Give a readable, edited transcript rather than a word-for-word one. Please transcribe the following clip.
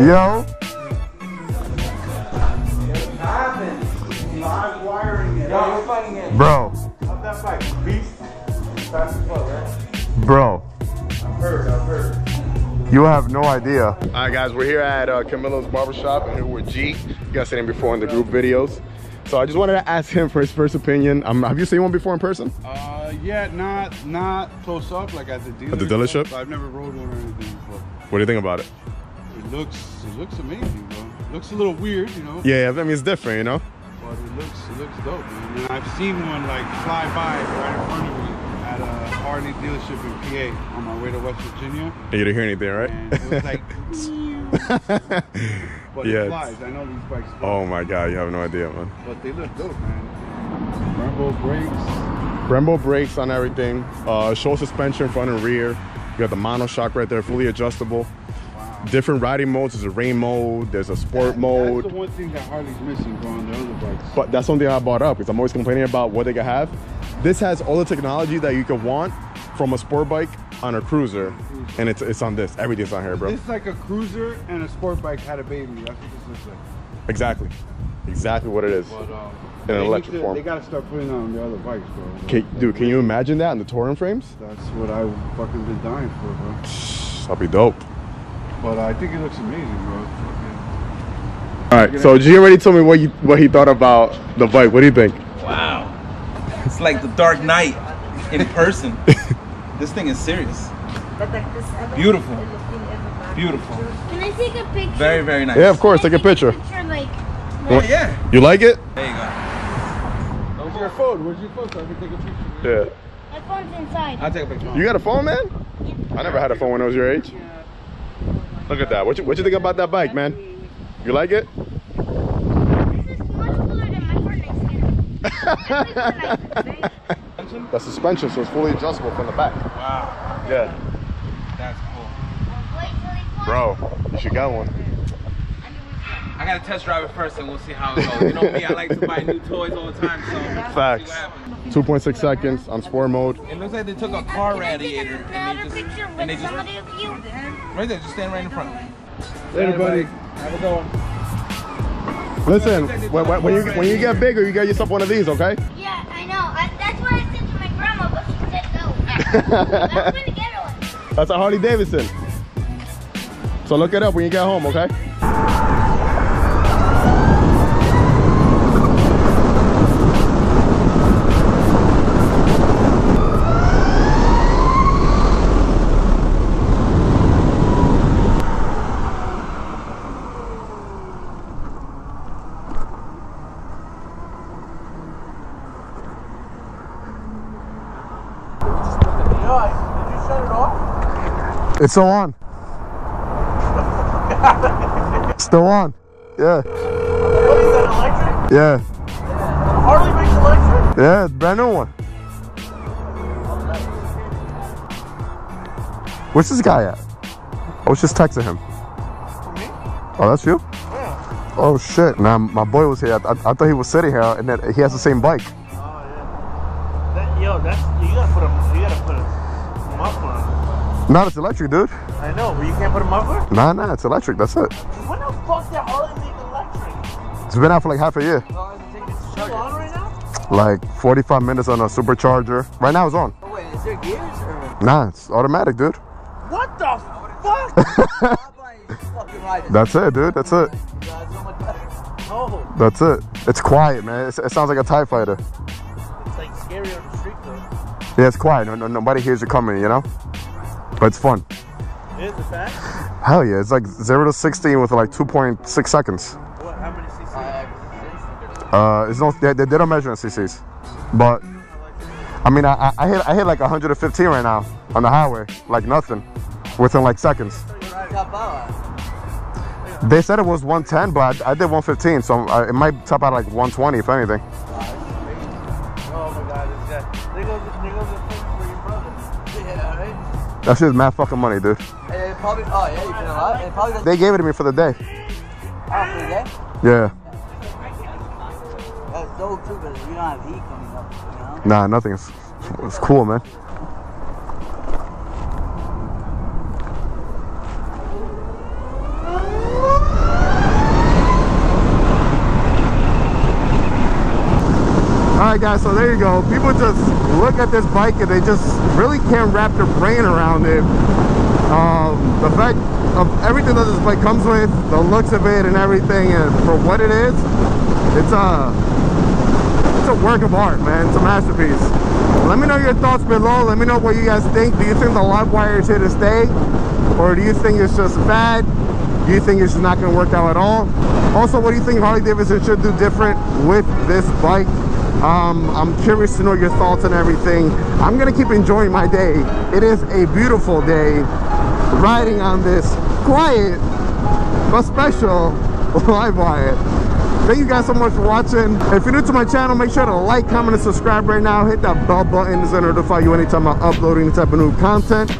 Yo. Live wiring it. Yo, you're fighting it. Bro. How's that fight? Beast? Fast as fuck, right? Bro. I've heard. You have no idea. All right, guys, we're here at Camilo's Barbershop, and here with G. You guys seen him before in the group videos. So I just wanted to ask him for his first opinion. Have you seen one before in person? Yeah, not close up, like at the dealership. At the dealership? I've never rode one or anything before. What do you think about it? It looks amazing, bro. It looks a little weird, you know. Yeah, I mean, it's different, you know? But it looks dope, man. And I've seen one like fly by right in front of me at a Harley dealership in PA on my way to West Virginia. And you didn't hear anything, right? And it was like, but yeah, it flies. I know these bikes fly. Oh my God, you have no idea, man. But they look dope, man. Brembo brakes. Brembo brakes on everything. Show suspension front and rear. You got the monoshock right there, fully adjustable. Wow. Different riding modes. There's a rain mode. There's a sport mode. That's the one thing that Harley's missing on the other bikes. But that's something I brought up because I'm always complaining about what they can have. This has all the technology that you could want from a sport bike on a cruiser, and it's on this. Everything's on here, bro. It's like a cruiser and a sport bike had a baby. That's what this looks like. Exactly what it is. But, in an electric form. They gotta start putting it on the other bikes, bro. Can you imagine that on the touring frames? That's what I fucking been dying for, bro. That'd be dope. But I think it looks amazing, bro. All right, so G already told me what he thought about the bike. What do you think? Wow, it's like the Dark Knight in person. This thing is serious. Beautiful. Beautiful. Can I take a picture? Very, very nice. Yeah, of course. Take a picture. Oh, yeah. You like it? There you go. Where's your phone? Where's your phone so I can take a picture? Yeah. My phone's inside. I'll take a picture. You got a phone, man? I never had a phone when I was your age. Look at that. What you think about that bike, man? You like it? This is much cooler than my Fortnite skin. The suspension, so it's fully adjustable from the back. Wow. Yeah. That's cool. Bro, you should get one. I gotta test drive it first and we'll see how it goes. You know me, I like to buy new toys all the time, so Facts. 2.6 seconds on sport mode. It looks like they took a car radiator and Another picture with somebody of you. right there, just stand right in front. Later, buddy. Have a good one. Listen, when you get bigger, you get yourself one of these, okay? Yeah, I know. That's what I said to my grandma, but she said no. I'm gonna get one. That's a Harley Davidson. So look it up when you get home, okay? It's still on. Still on. Yeah. What is that, electric? Yeah. Harley makes electric? Yeah, brand new one. Where's this guy at? I was just texting him. Me? Oh, that's you? Yeah. Oh shit. Nah, my boy was here. I thought he was sitting here and then he has the same bike. Oh yeah. You gotta put a muffler on. No, it's electric, dude. I know, but you can't put a muffler? Nah, it's electric. That's it. When the fuck did Harley make electric? It's been out for like half a year. It's still on right now? Like 45 minutes on a supercharger. Right now it's on. Oh wait, is there gears or? Nah, it's automatic, dude. What the fuck? That's it, dude. That's it. Oh, That's it. It's quiet, man. It sounds like a TIE fighter. it's like scary on the street though. Yeah, it's quiet. Nobody hears you coming, you know? But it's fun. It is a fact? Hell yeah. It's like 0 to 60 with like 2.6 seconds. What, how many cc? It's no, they don't measure in CCs. But, I mean, I hit like 115 right now on the highway. Like nothing. Within like seconds. They said it was 110, but I did 115, so it might top out like 120 if anything. Oh my god, this guy. There goes the thing for your brother. Yeah, right? That shit's mad fucking money, dude. And probably, oh yeah, you put a lot? And probably They gave it to me for the day. oh, for the day? Yeah. That's dope too, but we don't have heat coming up, you know? Nah, nothing. It's cool, man. Alright guys, so there you go. People just look at this bike and they just really can't wrap their brain around it. The fact of everything that this bike comes with, the looks of it and everything, and for what it is, it's a work of art, man. It's a masterpiece. Let me know your thoughts below. Let me know what you guys think. Do you think the LiveWire is here to stay? Or do you think it's just bad? Do you think it's just not going to work out at all? Also, what do you think Harley Davidson should do different with this bike? I'm curious to know your thoughts and everything. I'm gonna keep enjoying my day. It is a beautiful day riding on this quiet but special LiveWire. Thank you guys so much for watching. If you're new to my channel, make sure to like, comment, and subscribe right now. Hit that bell button to notify you anytime I'm uploading any type of new content.